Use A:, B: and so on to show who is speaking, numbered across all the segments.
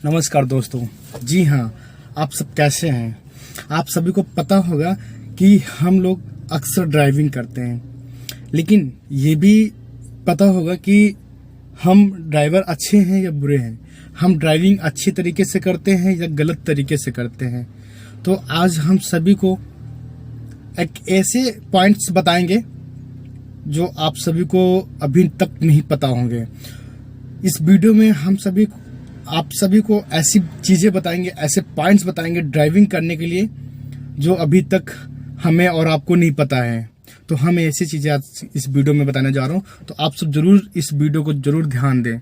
A: नमस्कार दोस्तों। जी हाँ, आप सब कैसे हैं? आप सभी को पता होगा कि हम लोग अक्सर ड्राइविंग करते हैं, लेकिन ये भी पता होगा कि हम ड्राइवर अच्छे हैं या बुरे हैं, हम ड्राइविंग अच्छे तरीके से करते हैं या गलत तरीके से करते हैं। तो आज हम सभी को एक ऐसे पॉइंट्स बताएंगे जो आप सभी को अभी तक नहीं पता होंगे। इस वीडियो में आप सभी को ऐसी चीजें बताएंगे, ऐसे पॉइंट्स बताएंगे ड्राइविंग करने के लिए जो अभी तक हमें और आपको नहीं पता है। तो हम ऐसी चीजें आज इस वीडियो में बताने जा रहा हूं, तो आप सब जरूर इस वीडियो को जरूर ध्यान दें,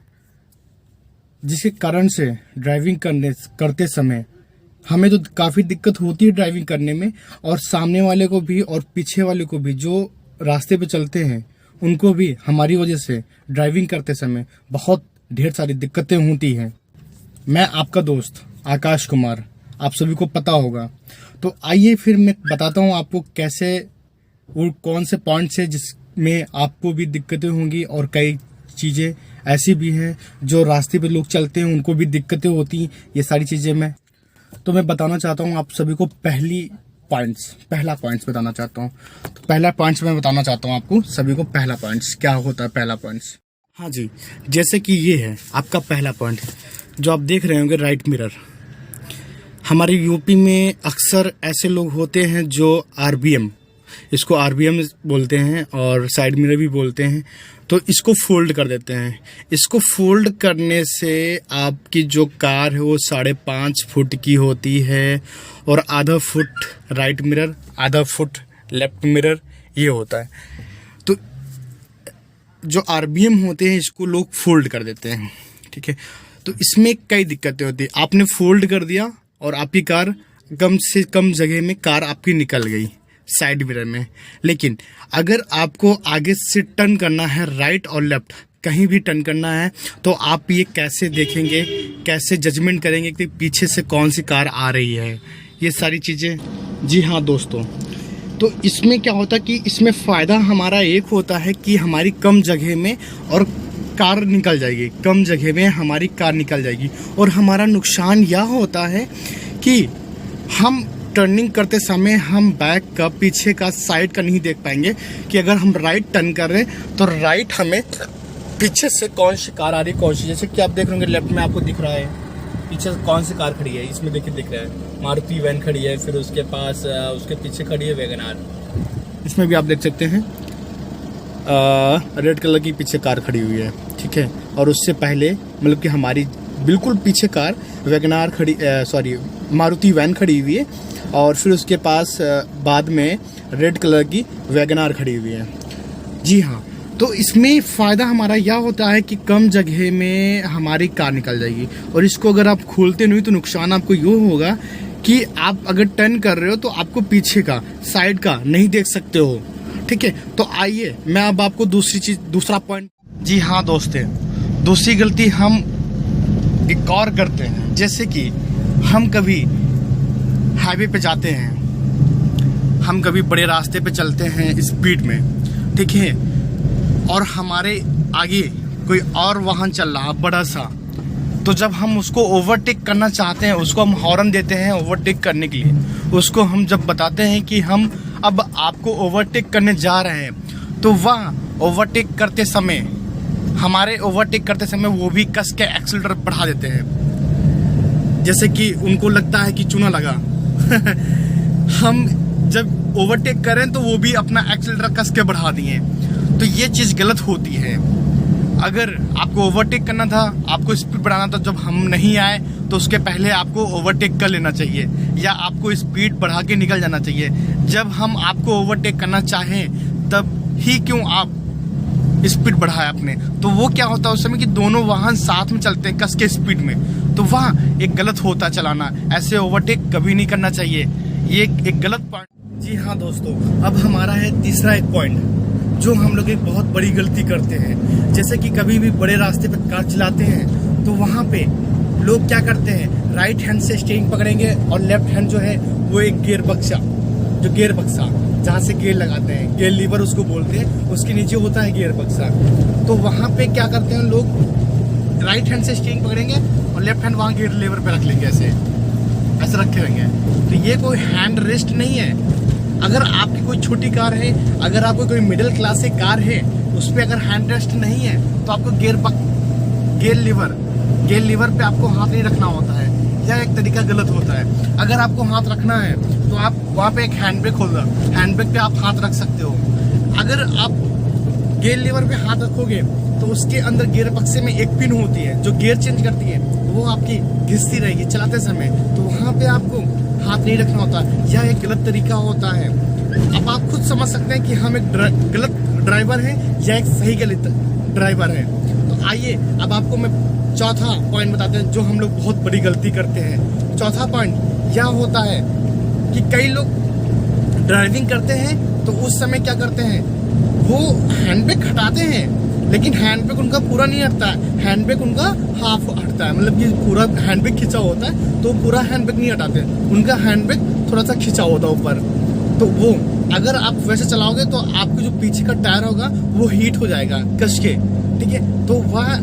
A: जिसके कारण से ड्राइविंग करते समय हमें तो काफी दिक्कत होती है ड्राइविंग करने में, और सामने वाले को भी और पीछे वाले को भी, जो रास्ते पे चलते हैं उनको भी हमारी वजह से ड्राइविंग करते समय बहुत ढेर सारी दिक्कतें होती हैं। मैं आपका दोस्त आकाश कुमार, आप सभी को पता होगा। तो आइए फिर मैं बताता हूँ आपको कैसे और कौन से पॉइंट्स है जिसमें आपको भी दिक्कतें होंगी, और कई चीजें ऐसी भी हैं जो रास्ते पे लोग चलते हैं उनको भी दिक्कतें होती। ये सारी चीजें मैं बताना चाहता हूँ आप सभी को। पहला पॉइंट्स बताना चाहता हूँ। तो पहला पॉइंट्स मैं बताना चाहता हूँ आपको सभी को। पहला पॉइंट्स क्या होता है? पहला पॉइंट्स, हाँ जी, जैसे कि ये है आपका पहला पॉइंट जो आप देख रहे होंगे, राइट मिरर। हमारे यूपी में अक्सर ऐसे लोग होते हैं जो आरबीएम, इसको आरबीएम बोलते हैं और साइड मिरर भी बोलते हैं, तो इसको फोल्ड कर देते हैं। इसको फोल्ड करने से आपकी जो कार है वो 5.5 फुट की होती है, और आधा फुट राइट मिरर, आधा फुट लेफ्ट मिरर ये होता है। तो जो आरबीएम होते हैं इसको लोग फोल्ड कर देते हैं, ठीक है। तो इसमें कई दिक्कतें होती है। आपने फोल्ड कर दिया और आपकी कार कम से कम जगह में कार आपकी निकल गई साइड मिरर में। लेकिन अगर आपको आगे से टर्न करना है, राइट और लेफ्ट कहीं भी टर्न करना है, तो आप ये कैसे देखेंगे, कैसे जजमेंट करेंगे कि पीछे से कौन सी कार आ रही है, ये सारी चीजें। जी हाँ दोस्तों, तो इसमें क्या होता है कि इसमें फायदा हमारा एक होता है कि हमारी कम जगह में और कार निकल जाएगी, कम जगह में हमारी कार निकल जाएगी। और हमारा नुकसान यह होता है कि हम टर्निंग करते समय हम बैक का, पीछे का, साइड का नहीं देख पाएंगे कि अगर हम राइट टर्न कर रहे हैं तो राइट हमें पीछे से कौन सी कार आ रही है, कौन सी। जैसे कि आप देख रहे होंगे लेफ्ट में आपको दिख रहा है पीछे कौन सी कार खड़ी है, इसमें देखिए दिख रहा है मारुति वैन खड़ी है, फिर उसके पास उसके पीछे खड़ी है वैगनआर। इसमें भी आप देख सकते हैं रेड कलर की पीछे कार खड़ी हुई है, ठीक है। और उससे पहले मतलब कि हमारी बिल्कुल पीछे कार वैगनआर खड़ी, मारुति वैन खड़ी हुई है, और फिर उसके पास बाद में रेड कलर की वैगनआर खड़ी हुई है। जी हाँ, तो इसमें फ़ायदा हमारा यह होता है कि कम जगह में हमारी कार निकल जाएगी। और इसको अगर आप खोलते नहीं तो नुकसान आपको यूँ होगा कि आप अगर टर्न कर रहे हो तो आपको पीछे का, साइड का नहीं देख सकते हो, ठीक है। तो आइए मैं अब आपको दूसरा पॉइंट। जी हाँ दोस्तों, दूसरी गलती हम एक और करते हैं। जैसे कि हम कभी हाईवे पे जाते हैं, हम कभी बड़े रास्ते पे चलते हैं स्पीड में, ठीक है, और हमारे आगे कोई और वाहन चल रहा बड़ा सा, तो जब हम उसको ओवरटेक करना चाहते हैं, उसको हम हॉर्न देते हैं ओवरटेक करने के लिए, उसको हम जब बताते हैं कि हम अब आपको ओवरटेक करने जा रहे हैं, तो वह ओवरटेक करते समय, हमारे ओवरटेक करते समय वो भी कस के एक्सीलरेटर बढ़ा देते हैं, जैसे कि उनको लगता है कि चूना लगा। हम जब ओवरटेक करें तो वो भी अपना एक्सीलरेटर कस के बढ़ा दिए, तो ये चीज़ गलत होती है। अगर आपको ओवरटेक करना था, आपको स्पीड बढ़ाना था, जब हम नहीं आए तो उसके पहले आपको ओवरटेक कर लेना चाहिए, या आपको स्पीड बढ़ा के निकल जाना चाहिए। जब हम आपको ओवरटेक करना चाहें तब ही क्यों आप स्पीड बढ़ाए आपने, तो वो क्या होता है उस समय कि दोनों वाहन साथ में चलते हैं कस के स्पीड में, तो वहाँ एक गलत होता चलाना। ऐसे ओवरटेक कभी नहीं करना चाहिए, ये एक गलत पॉइंट। जी हाँ दोस्तों, अब हमारा है तीसरा एक पॉइंट जो हम लोग एक बहुत बड़ी गलती करते हैं। जैसे कि कभी भी बड़े रास्ते पे कार चलाते हैं तो वहाँ पे लोग क्या करते हैं, राइट हैंड से स्टीयरिंग पकड़ेंगे और लेफ्ट हैंड जो है वो एक गियर बक्सा जहाँ से गियर लगाते हैं, गियर लीवर उसको बोलते हैं, उसके नीचे होता है गियर बक्सा। तो वहाँ पे क्या करते हैं लोग, राइट हैंड से स्टीयरिंग पकड़ेंगे और लेफ्ट हैंड वहाँ गियर लीवर पे रख लेंगे, ऐसे ऐसे रखे रहेंगे। तो ये कोई हैंड रेस्ट नहीं है। अगर आपकी कोई छोटी कार है, अगर आपको कोई मिडिल क्लास की कार है, उस पर अगर हैंड रेस्ट नहीं है तो आपको गियर लीवर पे आपको हाथ नहीं रखना होता है। यह एक तरीका गलत होता है। अगर आपको हाथ रखना है तो आप वहाँ पे एक हैंड ब्रेक होगा, हैंड ब्रेक पे आप हाथ रख सकते हो। अगर आप गियर लीवर पे हाथ रखोगे तो उसके अंदर गियर बक्से में एक पिन होती है जो गियर चेंज करती है, वो आपकी घिसती रहेगी चलाते समय, तो वहाँ पे आपको हाथ नहीं रखना होता। यह एक गलत तरीका होता है। अब आप खुद समझ सकते हैं कि हम एक गलत ड्राइवर हैं या एक सही गलत ड्राइवर है। तो आइए अब आपको मैं चौथा पॉइंट बताते हैं जो हम लोग बहुत बड़ी गलती करते हैं। चौथा पॉइंट यह होता है कि कई लोग ड्राइविंग करते हैं तो उस समय क्या करते हैं, वो हैंड ब्रेक हटाते हैं, लेकिन हैंड ब्रेक उनका पूरा नहीं हटता है, हैंड ब्रेक उनका हाफ हटता है। मतलब कि पूरा हैंड ब्रेक खिंचा होता है तो पूरा हैंड ब्रेक नहीं हटाते, उनका हैंड ब्रेक थोड़ा सा खिंचा होता है ऊपर। तो वो अगर आप वैसे चलाओगे तो आपके जो पीछे का टायर होगा वो हीट हो जाएगा कस के, ठीक है। तो वह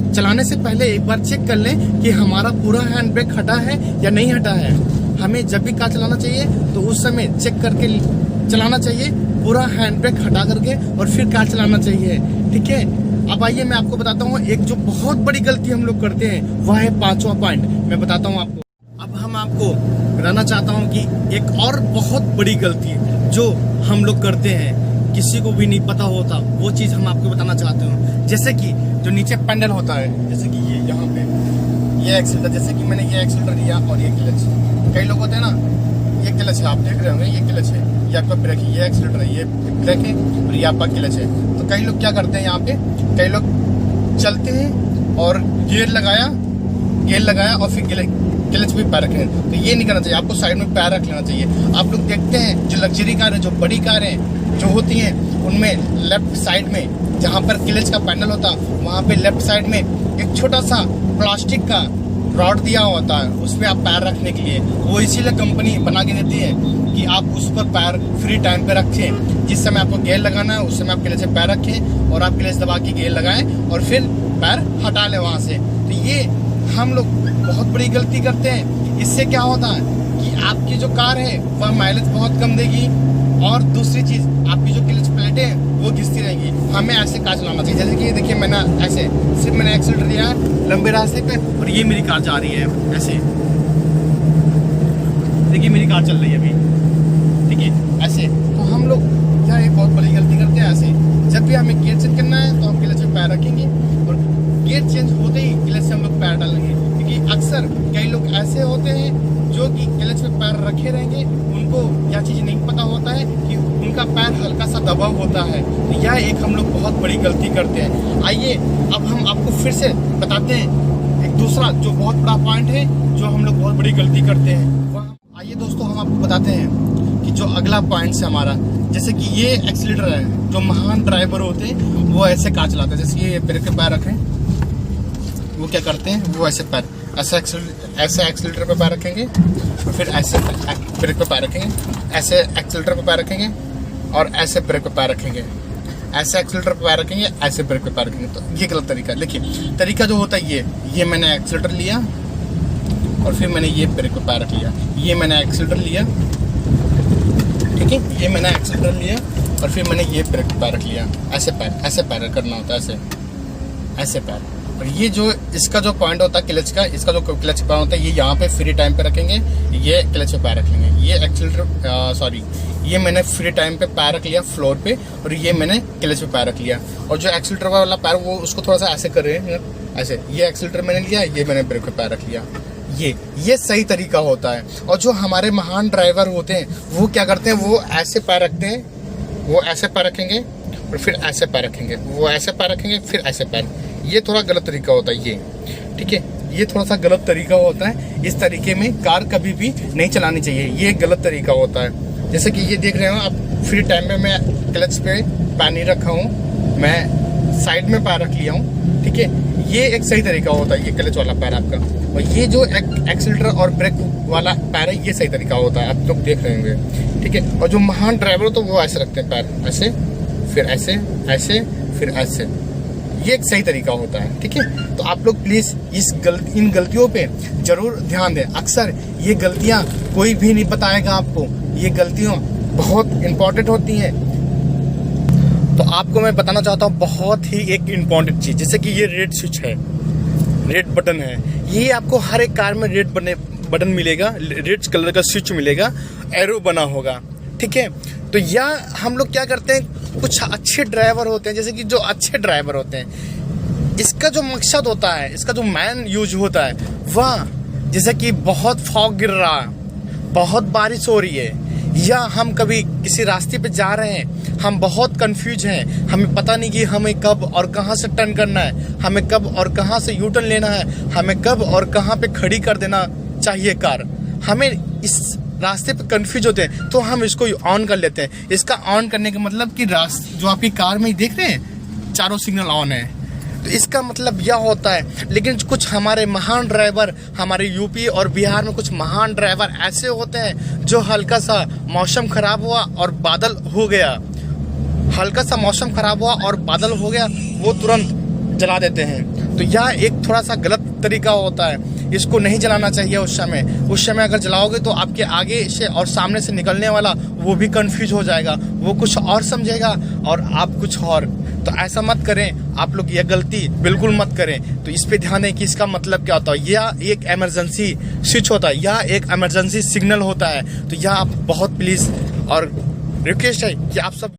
A: चलाने से पहले एक बार चेक कर लें कि हमारा पूरा हैंड ब्रेक हटा है या नहीं हटा है। हमें जब भी कार चलाना चाहिए तो उस समय चेक करके चलाना चाहिए, पूरा हैंड ब्रेक हटा करके, और फिर कार चलाना चाहिए, ठीक है। अब आइए मैं आपको बताता हूँ एक जो बहुत बड़ी गलती हम लोग करते हैं, वह है पांचवा पॉइंट। मैं बताता हूँ आपको। अब हम आपको बताना चाहता हूँ कि एक और बहुत बड़ी गलती जो हम लोग करते हैं, किसी को भी नहीं पता होता, वो चीज़ हम आपको बताना चाहते हूँ। जैसे कि जो नीचे पैडल होता है, जैसे कि ये यहाँ पे ये एक्सीलरेटर, जैसे कि मैंने ये एक्सीलरेटर लिया और ये क्लच। कई लोग होते हैं ना, ये क्लच है, आप देख रहे होंगे ये क्लच है, ये आपका ब्रेक है, ये एक्सीलरेटर है, ये ब्रेक है और ये आपका क्लच है। तो कई लोग क्या करते हैं, यहाँ पे कई लोग चलते हैं और गियर लगाया और फिर क्लच भी पैर रखे। तो ये नहीं करना चाहिए, आपको साइड में पैर रख लेना चाहिए। आप लोग देखते हैं जो लग्जरी कार है, जो बड़ी कारें जो होती हैं, उनमें लेफ्ट साइड में जहाँ पर क्लच का पैनल होता है, वहाँ पे लेफ्ट साइड में एक छोटा सा प्लास्टिक का रॉड दिया होता है, उस पर आप पैर रखने के लिए। वो इसीलिए कंपनी बना के देती है कि आप उस पर पैर फ्री टाइम पे रखें। जिस समय आपको गियर लगाना है उस समय आप क्लच से पैर रखें और आप क्लच दबा के गियर लगाएं और फिर पैर हटा लें वहाँ से। तो ये हम लोग बहुत बड़ी गलती करते हैं। इससे क्या होता है कि आपकी जो कार है वह माइलेज बहुत कम देगी, और दूसरी चीज़ आपकी जो क्लच प्लेटें हैं वो घिसती रहेंगी। हमें ऐसे कार चलाना चाहिए। जैसे कि देखिए मैंने ऐसे सिर्फ मैंने एक्सीलरेटर दिया है लंबे रास्ते पे और ये मेरी कार जा रही है ऐसे, देखिए मेरी कार चल रही है अभी, ठीक है ऐसे। तो हम लोग क्या एक बहुत बड़ी गलती करते हैं ऐसे। जब भी हमें गियर चेंज करना है तो हम क्लच में पैर रखेंगे और गियर चेंज होते ही क्लच से हम लोग पैर डालेंगे, क्योंकि अक्सर कई लोग ऐसे होते हैं जो कि क्लच में पैर रखे रहेंगे, उनको यह चीज़ नहीं पता होता है कि उनका पैर हल्का सा दबा होता है। तो यह एक हम लोग बहुत बड़ी गलती करते हैं। आइए अब हम आपको फिर से बताते हैं एक दूसरा जो बहुत बड़ा पॉइंट है जो हम लोग बहुत बड़ी गलती करते हैं। आइए दोस्तों हम आपको बताते हैं कि जो अगला पॉइंट है हमारा, जैसे कि ये एक्सीलरेटर है, जो महान ड्राइवर होते हैं वो ऐसे कार चलाते हैं। जैसे ये ब्रेक पे पैर रखें, वो क्या करते हैं, वो ऐसे पैर ऐसे एक्सीलरेटर पे पैर रखेंगे और फिर ऐसे ब्रेक पे पैर रखेंगे, ऐसे एक्सीलरेटर पे पैर रखेंगे और ऐसे ब्रेक पे पैर रखेंगे, ऐसे एक्सीलरेटर पे पैर रखेंगे, ऐसे ब्रेक पे पैर रखेंगे। तो ये गलत तरीका है। देखिए तरीका जो होता है ये मैंने एक्सीलरेटर लिया और फिर मैंने ये ब्रेक पे पैर रख लिया, ये मैंने एक्सीलरेटर लिया, ठीक है, ये मैंने एक्सीलरेटर लिया और फिर मैंने ये ब्रेक पे पैर रख लिया। ऐसे पैर करना होता है, ऐसे पैर। और ये जो इसका जो पॉइंट होता है क्लच का, इसका जो क्लच पैर होता है, ये यहाँ पे फ्री टाइम पे रखेंगे, ये क्लच पे पैर रख लेंगे। ये एक्सीलरेटर ये मैंने फ्री टाइम पे पैर रख लिया फ्लोर पे और ये मैंने क्लच पे पैर रख लिया। और जो एक्सीलरेटर वाला पैर वो उसको थोड़ा सा ऐसे कर रहे हैं, ऐसे। ये एक्सीलरेटर मैंने लिया, ये मैंने ब्रेक पे पैर रख लिया। ये सही तरीका होता है। और जो हमारे महान ड्राइवर होते हैं वो क्या करते हैं, वो ऐसे पैर रखते हैं, वो ऐसे पैर रखेंगे और फिर ऐसे पैर रखेंगे, वो ऐसे पैर रखेंगे फिर ऐसे पैर। ये थोड़ा गलत तरीका होता है, ये ठीक है, ये थोड़ा सा गलत तरीका होता है। इस तरीके में कार कभी भी नहीं चलानी चाहिए, ये गलत तरीका होता है। जैसे कि ये देख रहे हो आप, फ्री टाइम में मैं क्लच पे पैर नहीं रखा हूँ, मैं साइड में पैर रख लिया हूँ, ठीक है। ये एक सही तरीका होता है, ये क्लच वाला पैर आपका। और ये जो एक्सीलरेटर और ब्रेक वाला पैर है, ये सही तरीका होता है, आप लोग देख रहे होंगे, ठीक है। और जो महान ड्राइवर तो वो ऐसे रखते हैं पैर, ऐसे फिर ऐसे, ऐसे फिर ऐसे। ये एक सही तरीका होता है, ठीक है। तो आप लोग प्लीज इन गलतियों पे जरूर ध्यान दें। अक्सर ये गलतियां कोई भी नहीं बताएगा आपको, ये गलतियां बहुत इंपॉर्टेंट होती हैं। तो आपको मैं बताना चाहता हूँ बहुत ही एक इम्पॉर्टेंट चीज, जैसे कि ये रेड स्विच है, रेड बटन है, ये आपको हर एक कार में रेड बटन मिलेगा, रेड कलर का स्विच मिलेगा, एरो बना होगा, ठीक है। तो यह हम लोग क्या करते हैं, कुछ अच्छे ड्राइवर होते हैं, जैसे कि जो अच्छे ड्राइवर होते हैं, इसका जो मकसद होता है, इसका जो मेन यूज होता है वह, जैसे कि बहुत फॉग गिर रहा है, बहुत बारिश हो रही है, या हम कभी किसी रास्ते पे जा रहे हैं, हम बहुत कंफ्यूज हैं, हमें पता नहीं कि हमें कब और कहां से टर्न करना है, हमें कब और कहां से यू टर्न लेना है, हमें कब और कहां पे खड़ी कर देना चाहिए कार, हमें इस रास्ते पे कंफ्यूज होते हैं, तो हम इसको ऑन कर लेते हैं। इसका ऑन करने का मतलब कि रास्ते जो आपकी कार में देख रहे हैं, चारों सिग्नल ऑन है, तो इसका मतलब यह होता है। लेकिन कुछ हमारे महान ड्राइवर, हमारे यूपी और बिहार में कुछ महान ड्राइवर ऐसे होते हैं जो हल्का सा मौसम खराब हुआ और बादल हो गया, हल्का सा मौसम खराब हुआ और बादल हो गया, वो तुरंत जला देते हैं। तो यह एक थोड़ा सा गलत तरीका होता है, इसको नहीं जलाना चाहिए उस समय अगर जलाओगे तो आपके आगे से और सामने से निकलने वाला वो भी कंफ्यूज हो जाएगा, वो कुछ और समझेगा और आप कुछ और। तो ऐसा मत करें आप लोग, यह गलती बिल्कुल मत करें। तो इस पे ध्यान दें कि इसका मतलब क्या होता है। यह एक इमरजेंसी स्विच होता है, यह एक इमरजेंसी सिग्नल होता है। तो यह आप बहुत प्लीज और रिक्वेस्ट है कि आप सब